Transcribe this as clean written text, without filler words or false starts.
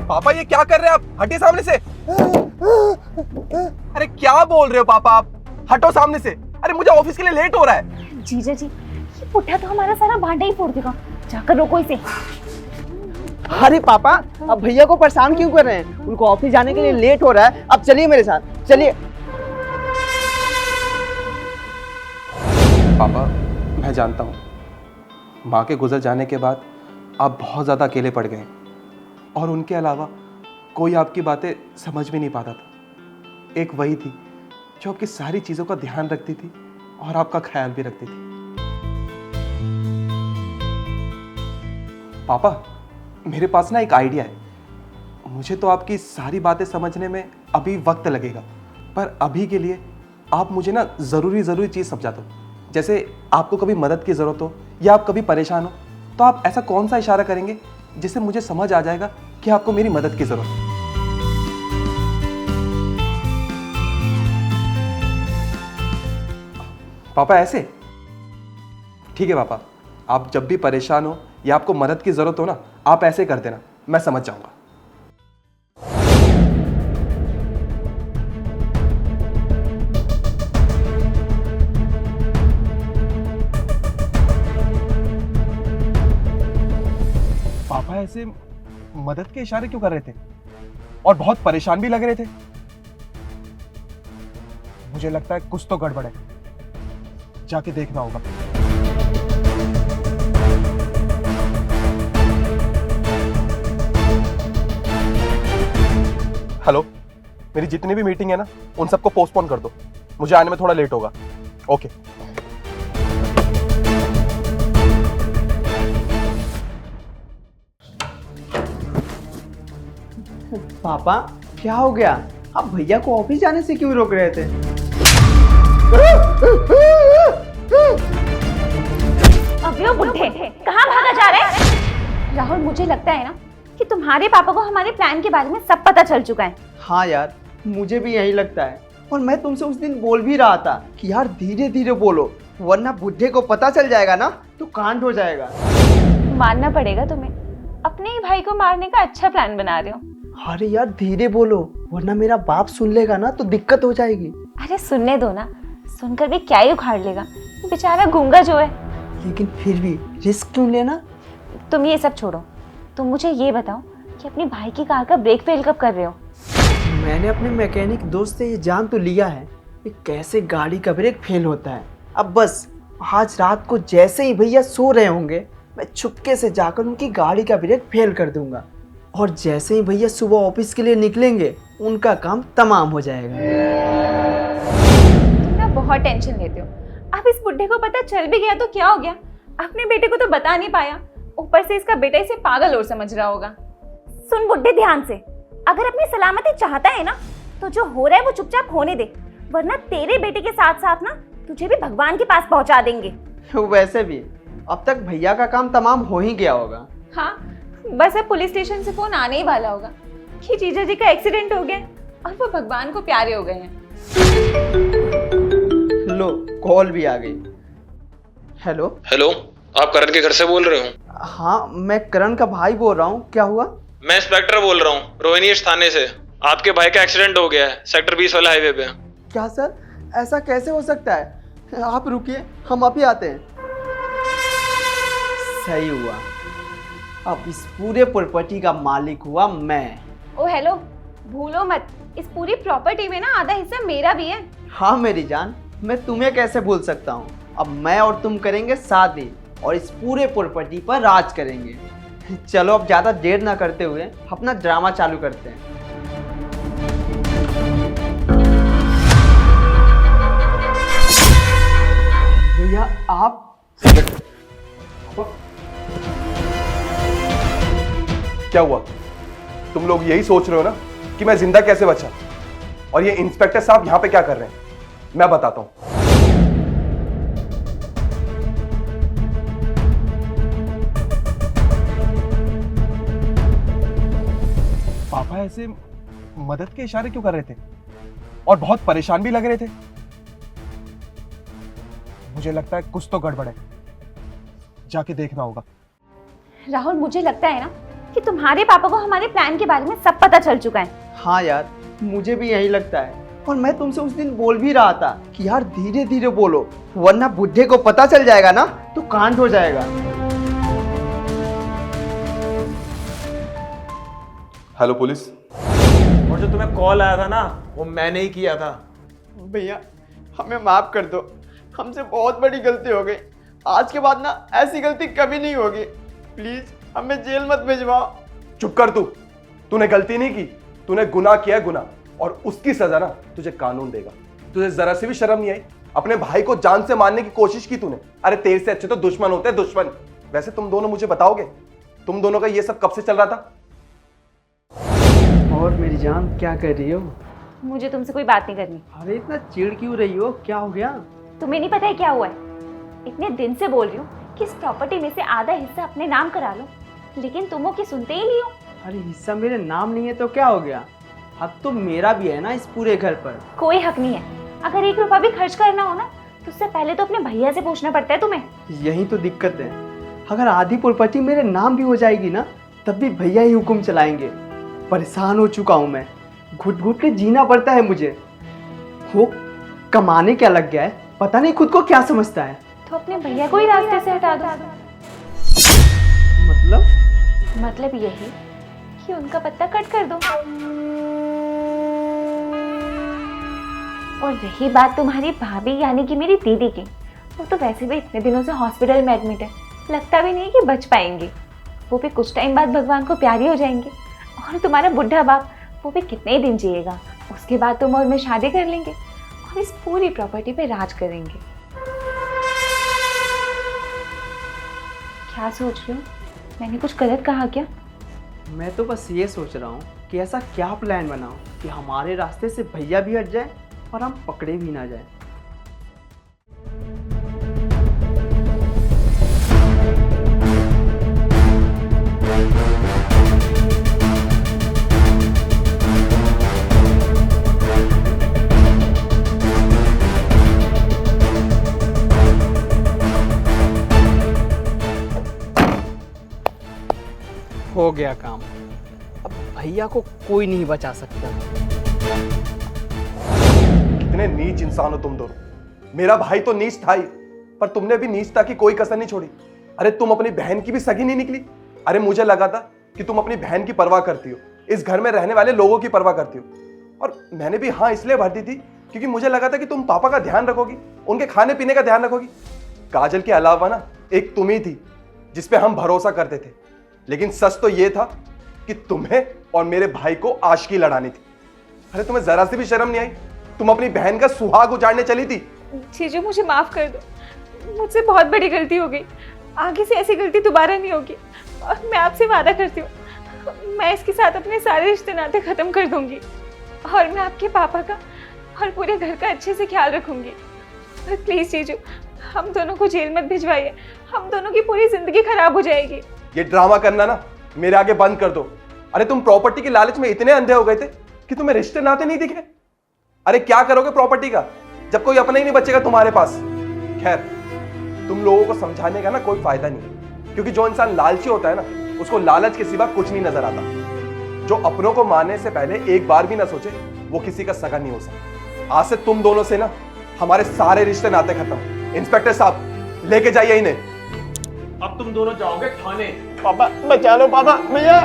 पापा ये क्या कर रहे हैं आप? हटिए सामने से। अरे क्या बोल रहे हो पापा आप? हटो सामने से। अरे मुझे ऑफिस के लिए लेट हो रहा है। जीजा जी, ये पुट्ठा तो हमारा सारा भांडा ही फोड़ देगा। जाकर रोको इसे। अरे पापा, अब भैया को परेशान क्यों कर रहे हैं? उनको ऑफिस जाने के लिए लेट हो रहा है। अब चलिए मेरे साथ, चलिए। पापा मैं जानता हूँ माँ के गुजर जाने के बाद आप बहुत ज़्यादा अकेले पड़ गए और उनके अलावा कोई आपकी बातें समझ भी नहीं पाता था। एक वही थी जो आपकी सारी चीज़ों का ध्यान रखती थी और आपका ख्याल भी रखती थी। पापा मेरे पास ना एक आइडिया है। मुझे तो आपकी सारी बातें समझने में अभी वक्त लगेगा, पर अभी के लिए आप मुझे ना ज़रूरी चीज़ समझा दो। जैसे आपको कभी मदद की ज़रूरत हो या आप कभी परेशान हो, तो आप ऐसा कौन सा इशारा करेंगे जिससे मुझे समझ आ जाएगा कि आपको मेरी मदद की ज़रूरत है। पापा ऐसे? ठीक है पापा, आप जब भी परेशान हो या आपको मदद की ज़रूरत हो ना, आप ऐसे कर देना, मैं समझ जाऊंगा। पापा ऐसे मदद के इशारे क्यों कर रहे थे और बहुत परेशान भी लग रहे थे? मुझे लगता है कुछ तो गड़बड़ है, जाके देखना होगा। हेलो, मेरी जितनी भी मीटिंग है ना, उन सबको पोस्टपोन कर दो। मुझे आने में थोड़ा लेट होगा। ओके। पापा क्या हो गया? आप भैया को ऑफिस जाने से क्यों रोक रहे थे? अबे बुड्ढे, कहाँ भागा जा रहे हैं? राहुल, मुझे लगता है ना कि तुम्हारे पापा को हमारे प्लान के बारे में सब पता चल चुका है। हाँ यार, मुझे भी यही लगता है। और मैं तुमसे उस दिन बोल भी रहा था कि यार धीरे धीरे बोलो, वरना बुड्ढे को पता चल जाएगा ना तो कांड हो जाएगा। मानना पड़ेगा तुम्हें, अपने ही भाई को मारने का अच्छा प्लान बना रहे हो। अरे यार धीरे बोलो, वरना मेरा बाप सुन लेगा ना तो दिक्कत हो जाएगी। अरे सुनने दो ना, सुनकर भी क्या ही उखाड़ लेगा, बेचारा गूंगा जो है। लेकिन फिर भी रिस्क क्यों लेना? तुम ये सब छोड़ो, तुम मुझे ये बताओ कि अपने भाई की कार का ब्रेक फेल कब कर रहे हो? मैंने अपने मैकेनिक दोस्त से ये जान तो लिया है कि कैसे गाड़ी का ब्रेक फेल होता है। अब बस आज रात को जैसे ही भैया सो रहे होंगे, मैं चुपके से जाकर उनकी गाड़ी का ब्रेक फेल कर दूंगा। और जैसे ही भैया सुबह ऑफिस के लिए निकलेंगे, उनका काम तमाम हो जाएगा। तुम ना बहुत टेंशन लेते हो। अब इस बुड्ढे को पता चल भी गया तो क्या हो गया? अपने बेटे को तो बता नहीं पाया, ऊपर से इसका बेटा इसे पागल और समझ रहा होगा। सुन बुड्ढे, ध्यान से, अगर अपनी सलामती चाहता है ना तो जो हो रहा है वो चुपचाप होने दे, वरना तेरे बेटे के साथ साथ ना तुझे भी भगवान के पास पहुंचा देंगे। वैसे भी अब तक भैया का काम तमाम हो ही गया होगा। हाँ, बस अब पुलिस स्टेशन से फोन आने ही वाला होगा कि जीजा जी का एक्सीडेंट हो गया और वो भगवान को प्यारे हो गए हैं। लो, कॉल भी आ गई। हेलो हेलो, आप करण के घर से बोल रहे हो? हाँ, मैं करण का भाई बोल रहा हूँ। क्या हुआ? मैं इंस्पेक्टर बोल रहा हूँ, रोहिणीश थाने से। आपके भाई का एक्सीडेंट हो गया है सेक्टर 20 वाला हाईवे पे। क्या सर, ऐसा कैसे हो सकता है? आप रुकिए, हम अभी आते हैं। सही हुआ, अब इस पूरे प्रॉपर्टी का मालिक हुआ मैं। ओ हेलो, भूलो मत, इस पूरी प्रॉपर्टी में ना आधा हिस्सा मेरा भी है। हाँ मेरी जान, मैं तुम्हें कैसे भूल सकता हूँ। अब मैं और तुम करेंगे शादी और इस पूरे प्रॉपर्टी पर राज करेंगे। चलो अब ज्यादा देर ना करते हुए अपना ड्रामा चालू करते हैं। भैया आप क्या हुआ? तुम लोग यही सोच रहे हो ना कि मैं जिंदा कैसे बचा? और ये इंस्पेक्टर साहब यहां पे क्या कर रहे हैं? मैं बताता हूं। पापा ऐसे मदद के इशारे क्यों कर रहे थे और बहुत परेशान भी लग रहे थे? मुझे लगता है कुछ तो गड़बड़ है, जाके देखना होगा। राहुल, मुझे लगता है ना कि तुम्हारे पापा को हमारे प्लान के बारे में सब पता चल चुका है। हाँ यार, मुझे भी यही लगता है। और मैं तुमसे उस दिन बोल भी रहा था कि यार धीरे धीरे बोलो, वरना बुढ़े को पता चल जाएगा ना तो कांड हो जाएगा। Hello police. और जो तुम्हें कॉल आया था ना, वो मैंने ही किया था। भैया हमें माफ कर दो, हमसे बहुत बड़ी गलती हो गई। आज के बाद ना ऐसी गलती कभी नहीं होगी। प्लीज हमें जेल मत भिजवाओ। चुप कर तू। तूने गलती नहीं की, तूने गुनाह किया गुनाह, और उसकी सजा ना तुझे कानून देगा। तुझे जरा सी भी शर्म नहीं आई? अपने भाई को जान से मारने की कोशिश की तूने। अरे तेरे से अच्छे तो दुश्मन होते हैं, दुश्मन। वैसे तुम दोनों मुझे बताओगे, तुम दोनों का ये सब कब से चल रहा था? और मेरी जान क्या कर रही हो? मुझे तुमसे कोई बात नहीं करनी। अरे इतना चिढ़ क्यों रही हो, क्या हो गया? तुम्हें नहीं पता है क्या हुआ है? इतने दिन से बोल रही हूँ कि इस प्रॉपर्टी में से आधा हिस्सा अपने नाम करा लो, लेकिन तुम वो की सुनते ही नहीं हो। अरे हिस्सा मेरे नाम नहीं है तो क्या हो गया? हक तो मेरा भी है ना इस पूरे घर पर। कोई हक नहीं है। अगर 1 रुपया भी खर्च करना हो ना तो उससे पहले तो अपने भैया से पूछना पड़ता है तुम्हें। यही तो दिक्कत है। अगर आधी प्रॉपर्टी मेरे नाम भी हो जाएगी ना, तब भी भैया ही हुक्म चलाएंगे। परेशान हो चुका हूँ मैं, घुट घुट के जीना पड़ता है मुझे। वो कमाने क्या लग गया है, पता नहीं खुद को क्या समझता है। तो अपने भैया को ही रास्ते से हटा दो। मतलब यही कि उनका पत्ता कट कर दो। और रही बात तुम्हारी भाभी यानी कि मेरी दीदी की, वो तो वैसे भी इतने दिनों से हॉस्पिटल में एडमिट है, लगता भी नहीं कि बच पाएंगी। वो भी कुछ टाइम बाद भगवान को प्यारी हो जाएंगे। और तुम्हारा बुढ़ा बाप, वो भी कितने ही दिन जिएगा। उसके बाद तुम और मैं शादी कर लेंगे और इस पूरी प्रॉपर्टी पे राज करेंगे। क्या सोच रहे हो? मैंने कुछ गलत कहा क्या? मैं तो बस ये सोच रहा हूँ कि ऐसा क्या प्लान बनाओ कि हमारे रास्ते से भैया भी हट जाए और हम पकड़े भी ना जाए। हो गया काम। अब भैया को कोई नहीं बचा सकता। कितने नीच इंसान हो तुम दोनों। मेरा भाई तो नीच था ही, पर तुमने भी नीचता की कोई कसर नहीं छोड़ी। अरे तुम अपनी बहन की भी सगी नहीं निकली। अरे मुझे लगा था कि तुम अपनी बहन की परवाह करती हो, इस घर में रहने वाले लोगों की परवाह करती हो। और मैंने भी हाँ इसलिए भर दी थी क्योंकि मुझे लगा था कि तुम पापा का ध्यान रखोगी, उनके खाने पीने का ध्यान रखोगी। काजल के अलावा ना एक तुम ही थी जिसपे हम भरोसा करते थे। लेकिन सच तो ये था कि तुम्हें और मेरे भाई को आशिकी लड़ानी थी। अरे तुम्हें जरा सी भी शर्म नहीं आई? तुम अपनी बहन का सुहाग उजाड़ने चली थी। जीजू, मुझे माफ कर दो। मुझसे बहुत बड़ी गलती हो गई। आगे से ऐसी गलती दोबारा नहीं होगी। और मैं आपसे वादा करती हूँ, मैं इसके साथ अपने सारे रिश्ते नाते खत्म कर दूंगी। और मैं आपके पापा का और पूरे घर का अच्छे से ख्याल रखूंगी। और प्लीज जीजू, हम दोनों को जेल मत भिजवाइए। हम दोनों की पूरी जिंदगी खराब हो जाएगी। ये ड्रामा करना ना मेरे आगे बंद कर दो। अरे तुम प्रॉपर्टी के लालच में इतने अंधे हो गए थे कि तुम्हें रिश्ते नाते नहीं दिखे। अरे क्या करोगे प्रॉपर्टी का जब कोई अपना ही नहीं बचेगा तुम्हारे पास। खैर, तुम लोगों को समझाने का ना कोई फायदा नहीं, क्योंकि जो इंसान लालची होता है ना, उसको लालच के सिवा कुछ नहीं नजर आता। जो अपनों को मारने से पहले एक बार भी ना सोचे, वो किसी का सगा नहीं हो सकता। आज से तुम दोनों से ना हमारे सारे रिश्ते नाते खत्म। इंस्पेक्टर साहब, लेके जाइए इन्हें। अब तुम दोनों जाओगे थाने। पापा बचा लो, पापा भैया।